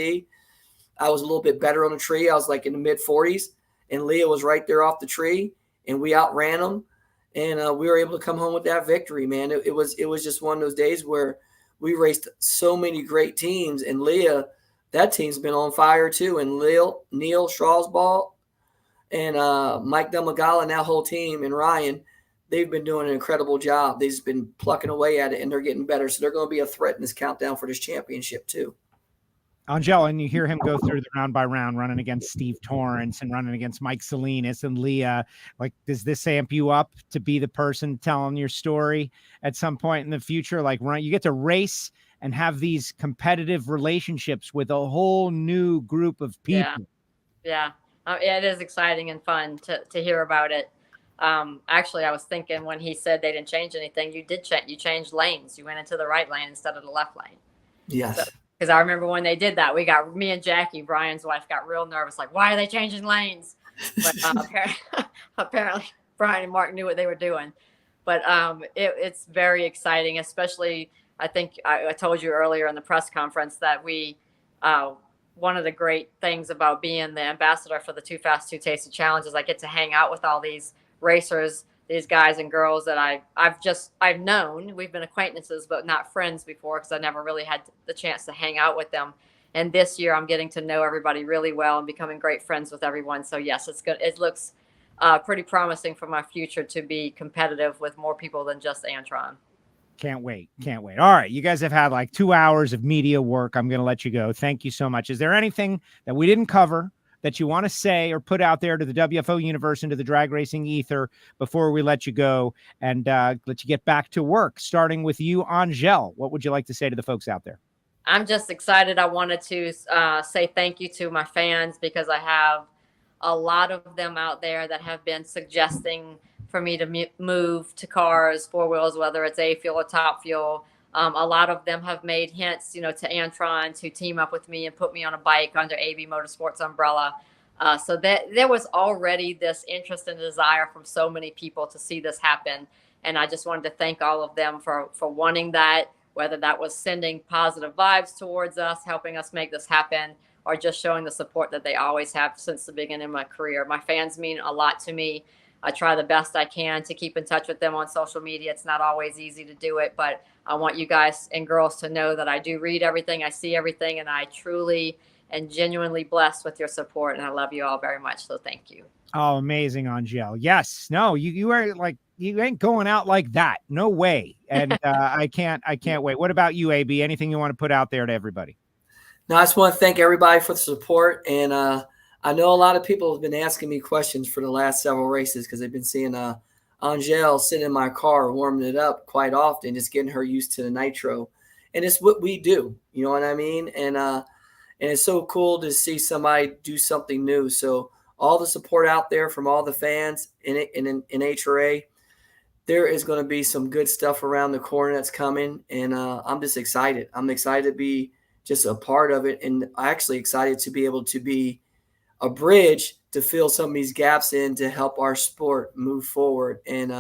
I was a little bit better on the tree. I was like in the mid-40s, and Leah was right there off the tree, and we outran them. And we were able to come home with that victory, man. It was just one of those days where we raced so many great teams. And Leah, that team's been on fire too. And Neil Strasball and Mike Dumagala and that whole team and Ryan, they've been doing an incredible job. They've just been plucking away at it, and they're getting better. So they're going to be a threat in this countdown for this championship too.
Angelle, and you hear him go through the round by round, running against Steve Torrence and running against Mike Salinas and Leah. Like, does this amp you up to be the person telling your story at some point in the future? Like, you get to race and have these competitive relationships with a whole new group of people.
Yeah. It is exciting and fun to hear about it. Actually, I was thinking when he said they didn't change anything, you did change. You changed lanes. You went into the right lane instead of the left lane.
Yes.
Because I remember when they did that, me and Jackie, Brian's wife, got real nervous. Like, why are they changing lanes? But apparently Brian and Mark knew what they were doing. But it's very exciting, especially I think I told you earlier in the press conference that one of the great things about being the ambassador for the Too Fast, Too Tasty Challenge is I get to hang out with all these racers, these guys and girls that I've known. We've been acquaintances, but not friends before because I never really had the chance to hang out with them. And this year I'm getting to know everybody really well and becoming great friends with everyone. So yes, it's good. It looks pretty promising for my future to be competitive with more people than just Antron.
Can't wait. All right. You guys have had like 2 hours of media work. I'm going to let you go. Thank you so much. Is there anything that we didn't cover that you want to say or put out there to the WFO universe and to the drag racing ether before we let you go and let you get back to work? Starting with you, Angelle, what would you like to say to the folks out there?
I'm just excited. I wanted to say thank you to my fans because I have a lot of them out there that have been suggesting for me to move to cars, 4 wheels, whether it's A fuel or top fuel. A lot of them have made hints, to Antron to team up with me and put me on a bike under AB Motorsports umbrella. So that there was already this interest and desire from so many people to see this happen. And I just wanted to thank all of them for wanting that, whether that was sending positive vibes towards us, helping us make this happen, or just showing the support that they always have since the beginning of my career. My fans mean a lot to me. I try the best I can to keep in touch with them on social media. It's not always easy to do it, but I want you guys and girls to know that I do read everything, I see everything, and I truly and genuinely blessed with your support. And I love you all very much. So thank you.
Oh, amazing, Angelle. Yes. No, you are like, you ain't going out like that. No way. And I can't wait. What about you, AB? Anything you want to put out there to everybody?
No, I just want to thank everybody for the support. And I know a lot of people have been asking me questions for the last several races because they've been seeing Angelle sitting in my car warming it up quite often, just getting her used to the nitro. And it's what we do. You know what I mean? And it's so cool to see somebody do something new. So all the support out there from all the fans in NHRA, there is going to be some good stuff around the corner that's coming. And I'm just excited. I'm excited to be just a part of it. And actually excited to be able to be a bridge to fill some of these gaps in to help our sport move forward. And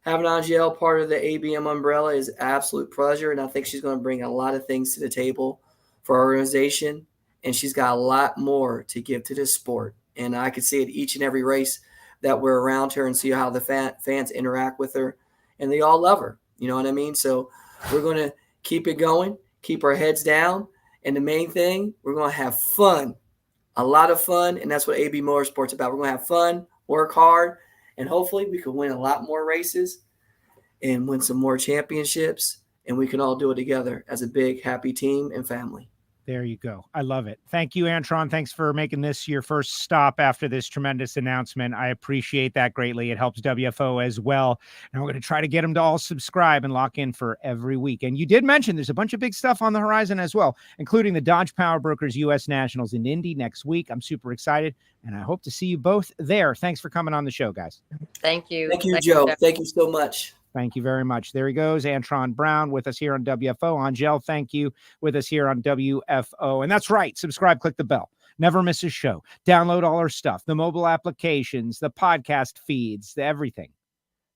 having Angelle part of the ABM umbrella is an absolute pleasure. And I think she's going to bring a lot of things to the table for our organization. And she's got a lot more to give to this sport. And I can see it each and every race that we're around her and see how the fans interact with her. And they all love her. You know what I mean? So we're going to keep it going, keep our heads down. And the main thing, we're going to have fun, a lot of fun. And that's what AB Motorsport's about. We're going to have fun, work hard, and hopefully we can win a lot more races and win some more championships. And we can all do it together as a big, happy team and family.
There you go. I love it. Thank you, Antron. Thanks for making this your first stop after this tremendous announcement. I appreciate that greatly. It helps WFO as well. And we're going to try to get them to all subscribe and lock in for every week. And you did mention there's a bunch of big stuff on the horizon as well, including the Dodge Power Brokers U.S. Nationals in Indy next week. I'm super excited, and I hope to see you both there. Thanks for coming on the show, guys.
Thank you.
Thank you, Joe. Thank you so much.
Thank you very much. There he goes, Antron Brown with us here on WFO. Angelle, thank you, with us here on WFO. And that's right. Subscribe, click the bell. Never miss a show. Download all our stuff, the mobile applications, the podcast feeds, everything.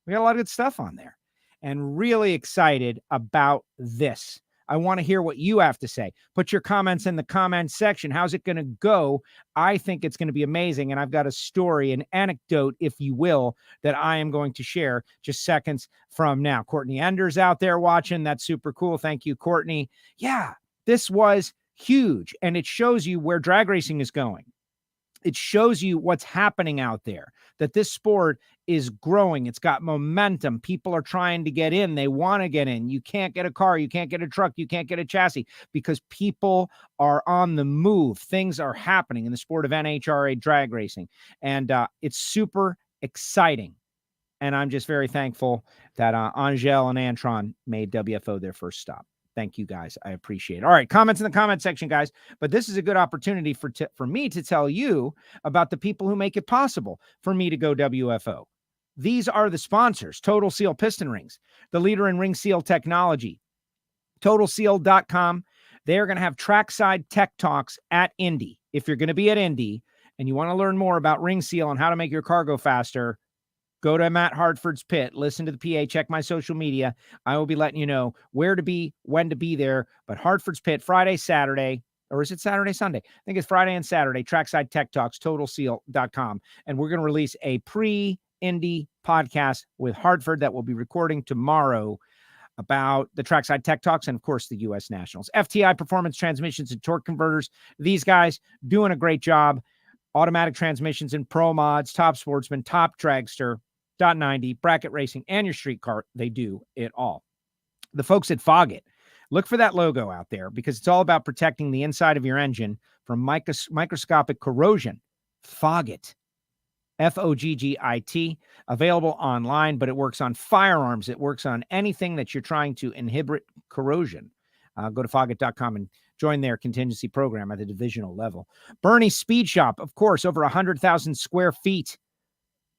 We got a lot of good stuff on there. And really excited about this. I want to hear what you have to say. Put your comments in the comments section. How's it going to go? I think it's going to be amazing. And I've got a story, an anecdote, if you will, that I am going to share just seconds from now. Courtney Ender's out there watching. That's super cool. Thank you, Courtney. Yeah, this was huge. And it shows you where drag racing is going. It shows you what's happening out there, that this sport is growing. It's got momentum. People are trying to get in. They want to get in. You can't get a car. You can't get a truck. You can't get a chassis because people are on the move. Things are happening in the sport of NHRA drag racing. And it's super exciting. And I'm just very thankful that Angelle and Antron made WFO their first stop. Thank you, guys. I appreciate it. All right, comments in the comment section, guys. But this is a good opportunity for me to tell you about the people who make it possible for me to go WFO. These are the sponsors: Total Seal Piston Rings, the leader in ring seal technology, TotalSeal.com. They're going to have trackside tech talks at Indy. If you're going to be at Indy and you want to learn more about ring seal and how to make your car go faster, go to Matt Hartford's pit, listen to the PA, check my social media. I will be letting you know where to be, when to be there. But Hartford's pit, Friday, Saturday, or is it Saturday, Sunday? I think it's Friday and Saturday, Trackside Tech Talks, TotalSeal.com. And we're going to release a pre-Indy podcast with Hartford that we'll be recording tomorrow about the Trackside Tech Talks and, of course, the U.S. Nationals. FTI Performance Transmissions and Torque Converters. These guys doing a great job. Automatic transmissions and pro mods, Top Sportsman, Top Dragster, .90, bracket racing, and your street car. They do it all. The folks at Foggit, look for that logo out there because it's all about protecting the inside of your engine from microscopic corrosion. Foggit, Foggit, available online, but it works on firearms. It works on anything that you're trying to inhibit corrosion. Go to Foggit.com and join their contingency program at the divisional level. Bernie's Speed Shop, of course, over 100,000 square feet.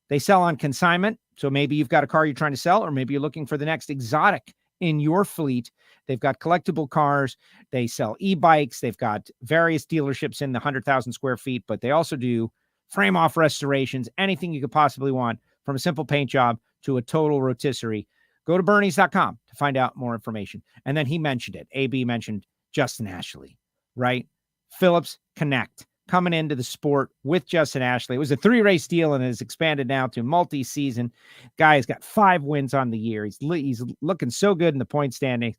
They sell on consignment. So maybe you've got a car you're trying to sell, or maybe you're looking for the next exotic in your fleet. They've got collectible cars. They sell e-bikes. They've got various dealerships in the 100,000 square feet, but they also do frame off restorations, anything you could possibly want, from a simple paint job to a total rotisserie. Go to Bernie's.com to find out more information. And then he mentioned it. AB mentioned Justin Ashley, right? Phillips Connect coming into the sport with Justin Ashley. It was a 3-race deal and has expanded now to multi-season. Guy's got 5 wins on the year. He's looking so good in the point standings,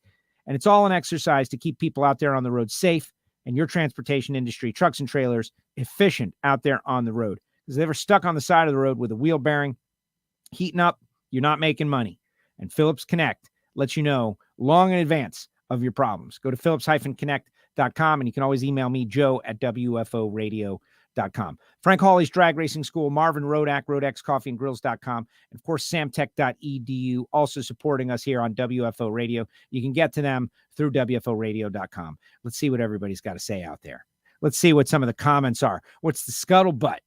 and it's all an exercise to keep people out there on the road safe and your transportation industry, trucks and trailers, efficient out there on the road. Because if they're stuck on the side of the road with a wheel bearing heating up, you're not making money. And Phillips Connect lets you know long in advance of your problems. Go to phillips-connect.com, and you can always email me, joe@wforadio.com. Frank Hawley's Drag Racing School, Marvin Rodak, Rodak'sCoffeeandGrills.com, and of course, samtech.edu, also supporting us here on WFO Radio. You can get to them through WFOradio.com. Let's see what everybody's got to say out there. Let's see what some of the comments are. What's the scuttlebutt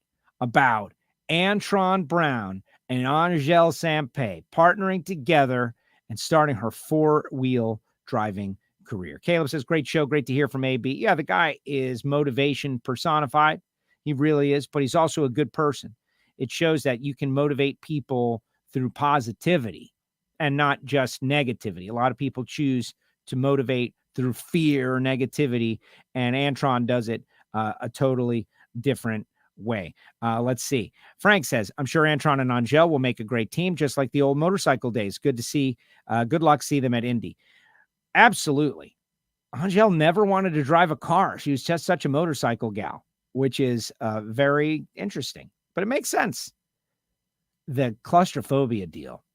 about Antron Brown and Angelle Sampey partnering together and starting her 4-wheel driving career? Caleb says, great show. Great to hear from AB. Yeah, the guy is motivation personified. He really is, but he's also a good person. It shows that you can motivate people through positivity and not just negativity. A lot of people choose to motivate through fear or negativity, and Antron does it a totally different way. Let's see. Frank says, I'm sure Antron and Angelle will make a great team, just like the old motorcycle days. Good to see. Good luck. See them at Indy. Absolutely. Angelle never wanted to drive a car. She was just such a motorcycle gal, which is very interesting, but it makes sense. The claustrophobia deal.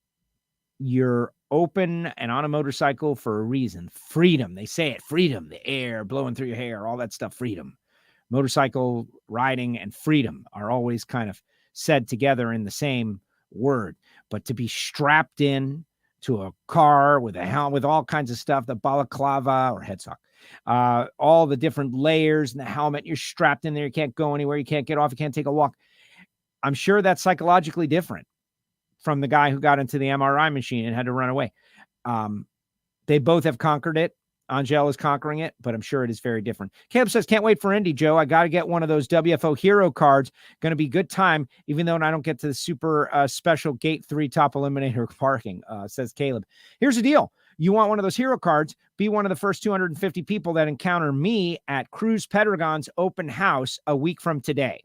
You're open and on a motorcycle for a reason. Freedom. They say it. Freedom. The air blowing through your hair, all that stuff. Freedom. Motorcycle riding and freedom are always kind of said together in the same word. But to be strapped in to a car with a helmet, with all kinds of stuff, the balaclava or headsock, all the different layers in the helmet, you're strapped in there. You can't go anywhere. You can't get off. You can't take a walk. I'm sure that's psychologically different from the guy who got into the MRI machine and had to run away. They both have conquered it. Angelle is conquering it, but I'm sure it is very different. Caleb says, can't wait for Indy, Joe. I got to get one of those WFO hero cards. Going to be good time, even though I don't get to the super special gate 3 top eliminator parking, says Caleb. Here's the deal. You want one of those hero cards, be one of the first 250 people that encounter me at Cruz Pedregon's open house a week from today.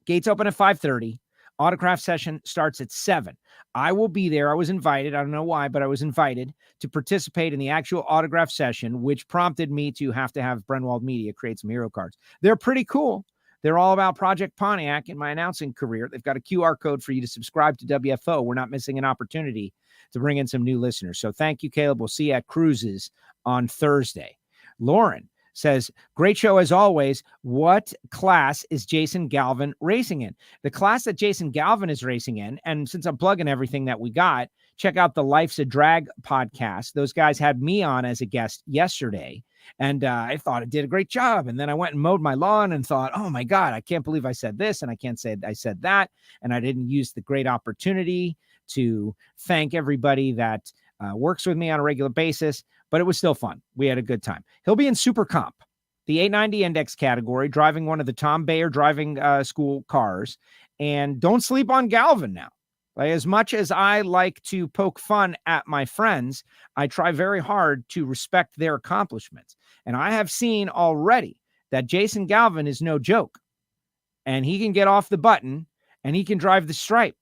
Gates open at 5:30. Autograph session starts at 7. I will be there. I was invited. I don't know why, but I was invited to participate in the actual autograph session, which prompted me to have Brenwald Media create some hero cards. They're pretty cool. They're all about Project Pontiac in my announcing career. They've got a QR code for you to subscribe to WFO. We're not missing an opportunity to bring in some new listeners. So thank you, Caleb. We'll see you at Cruises on Thursday. Lauren says, great show as always. What class is Jason Galvin racing in? The class that Jason Galvin is racing in, and since I'm plugging everything that we got, check out the Life's a Drag podcast. Those guys had me on as a guest yesterday, and I thought it did a great job. And then I went and mowed my lawn and thought, oh my God, I can't believe I said this, and I can't say I said that, and I didn't use the great opportunity to thank everybody that works with me on a regular basis, but it was still fun. We had a good time. He'll be in Super Comp, the 890 Index category, driving one of the Tom Bayer driving school cars. And don't sleep on Galvin now. Like, as much as I like to poke fun at my friends, I try very hard to respect their accomplishments. And I have seen already that Jason Galvin is no joke. And he can get off the button and he can drive the stripe.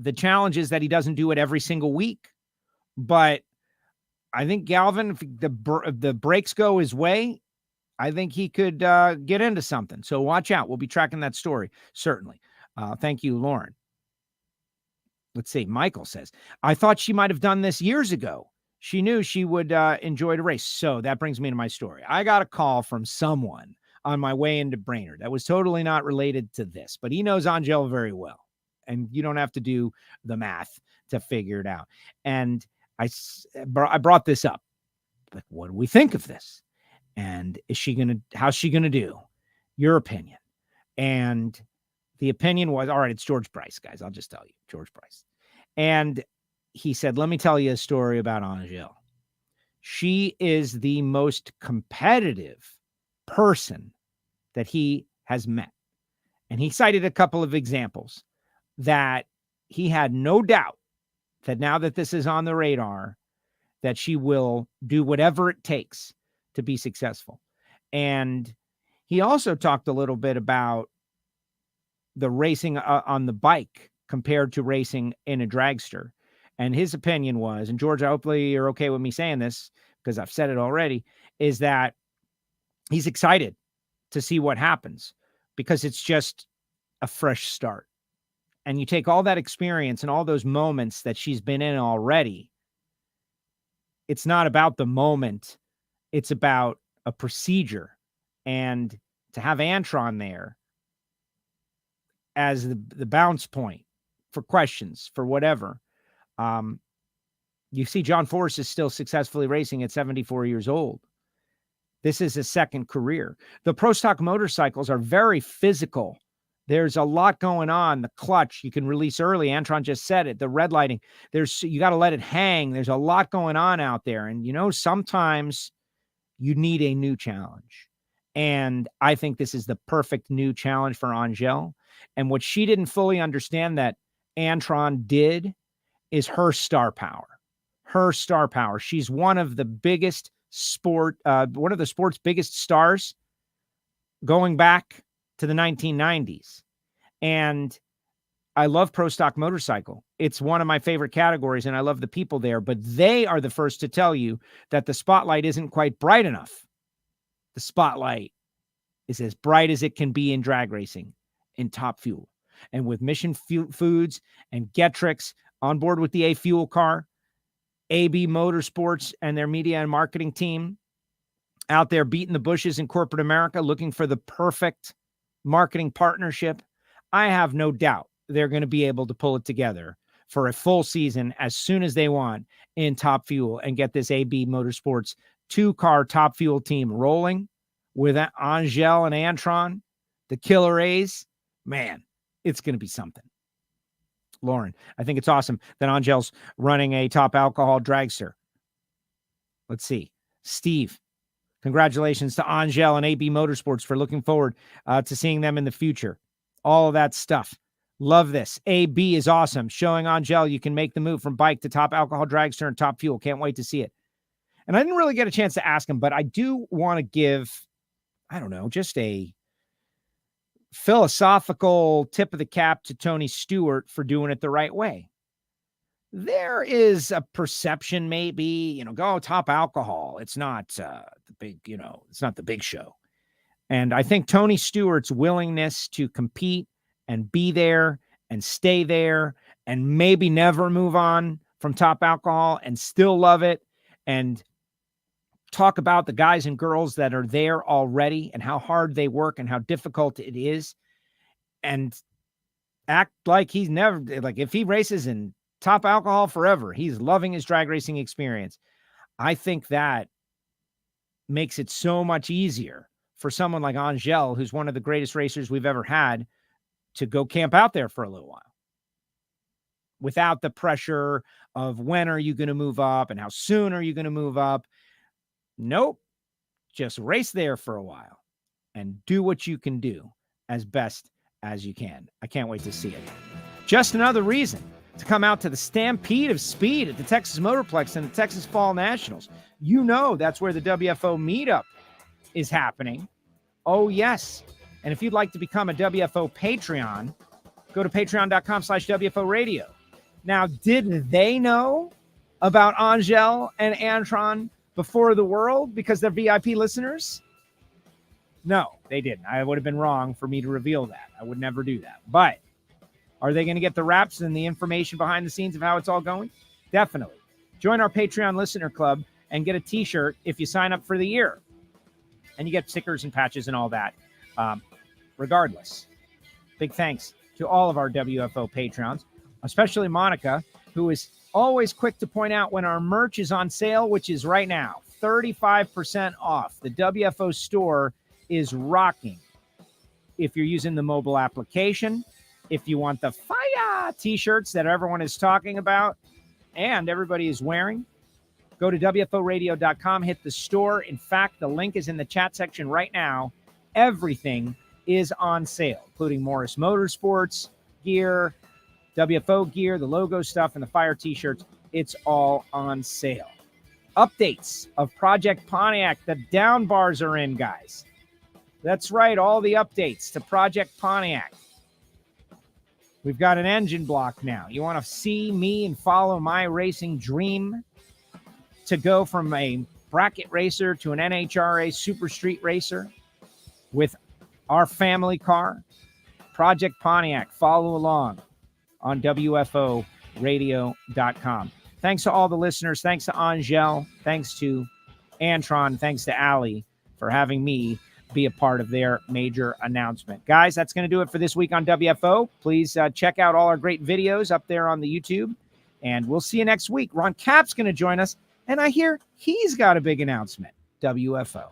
The challenge is that he doesn't do it every single week. But I think Galvin, if the brakes go his way, I think he could get into something. So watch out. We'll be tracking that story, certainly. Thank you, Lauren. Let's see. Michael says, I thought she might have done this years ago. She knew she would enjoy the race. So that brings me to my story. I got a call from someone on my way into Brainerd that was totally not related to this, but he knows Angelle very well. And you don't have to do the math to figure it out. And I brought this up. Like, what do we think of this? And how's she going to do? Your opinion. And the opinion was, all right, it's George Bryce, guys. I'll just tell you, George Bryce. And he said, let me tell you a story about Angelle. She is the most competitive person that he has met. And he cited a couple of examples that he had no doubt that now that this is on the radar, that she will do whatever it takes to be successful. And He also talked a little bit about the racing on the bike compared to racing in a dragster. And his opinion was, and George, hopefully you're okay with me saying this because I've said it already, is that he's excited to see what happens because it's just a fresh start. And you take all that experience and all those moments that she's been in already. It's not about the moment. It's about a procedure. And to have Antron there as the bounce point for questions, for whatever. You see John Force is still successfully racing at 74 years old. This is his second career. The Pro Stock motorcycles are very physical. There's a lot going on. The clutch, you can release early. Antron just said it. The red lighting, you got to let it hang. There's a lot going on out there. And, sometimes you need a new challenge. And I think this is the perfect new challenge for Angelle. And what she didn't fully understand that Antron did is her star power. Her star power. She's one of the biggest one of the sport's biggest stars going back to the 1990s. And I love Pro Stock Motorcycle. It's one of my favorite categories, and I love the people there. But they are the first to tell you that the spotlight isn't quite bright enough. The spotlight is as bright as it can be in drag racing in Top Fuel. And with Mission Foods and Getrix on board with the A Fuel car, AB Motorsports and their media and marketing team out there beating the bushes in corporate America, looking for the perfect marketing partnership, I have no doubt they're going to be able to pull it together for a full season as soon as they want in Top Fuel and get this AB Motorsports 2-car Top Fuel team rolling with Angelle and Antron, the Killer A's. Man, it's going to be something. Lauren, I think it's awesome that Angelle's running a top alcohol dragster. Let's see. Steve, congratulations to Angelle and AB Motorsports for looking forward to seeing them in the future. All of that stuff. Love this. AB is awesome. Showing Angelle you can make the move from bike to top alcohol dragster and Top Fuel. Can't wait to see it. And I didn't really get a chance to ask him, but I do want to give, just a philosophical tip of the cap to Tony Stewart for doing it the right way. There is a perception, maybe, go top alcohol. It's not it's not the big show. And I think Tony Stewart's willingness to compete and be there and stay there and maybe never move on from top alcohol and still love it and talk about the guys and girls that are there already and how hard they work and how difficult it is, and act like he's never, like if he races in top alcohol forever, he's loving his drag racing experience. I think that makes it so much easier for someone like Angelle, who's one of the greatest racers we've ever had, to go camp out there for a little while without the pressure of when are you going to move up and how soon are you going to move up. Nope. Just race there for a while and do what you can do as best as you can. I can't wait to see it. Just another reason to come out to the Stampede of Speed at the Texas Motorplex and the Texas Fall Nationals. That's where the WFO meetup is happening. Oh, yes. And if you'd like to become a WFO Patreon, go to patreon.com/WFO Radio. Now, did they know about Angelle and Antron before the world because they're VIP listeners? No, they didn't. I would have been wrong for me to reveal that. I would never do that. But are they going to get the raps and the information behind the scenes of how it's all going? Definitely. Join our Patreon listener club and get a t-shirt if you sign up for the year. And you get stickers and patches and all that. Regardless, big thanks to all of our WFO patrons, especially Monica, who is always quick to point out when our merch is on sale, which is right now, 35% off. The WFO store is rocking. If you're using the mobile application, if you want the fire t-shirts that everyone is talking about and everybody is wearing, go to WFOradio.com, hit the store. In fact, the link is in the chat section right now. Everything is on sale, including Morris Motorsports gear, WFO gear, the logo stuff, and the fire t-shirts. It's all on sale. Updates of Project Pontiac. The down bars are in, guys. That's right, all the updates to Project Pontiac. We've got an engine block now. You want to see me and follow my racing dream to go from a bracket racer to an NHRA Super Street racer with our family car? Project Pontiac. Follow along on WFOradio.com. Thanks to all the listeners. Thanks to Angelle. Thanks to Antron. Thanks to Allie for having me be a part of their major announcement. Guys, that's going to do it for this week on WFO. Please check out all our great videos up there on the YouTube, and we'll see you next week. Ron Cap's going to join us, and I hear he's got a big announcement. WFO.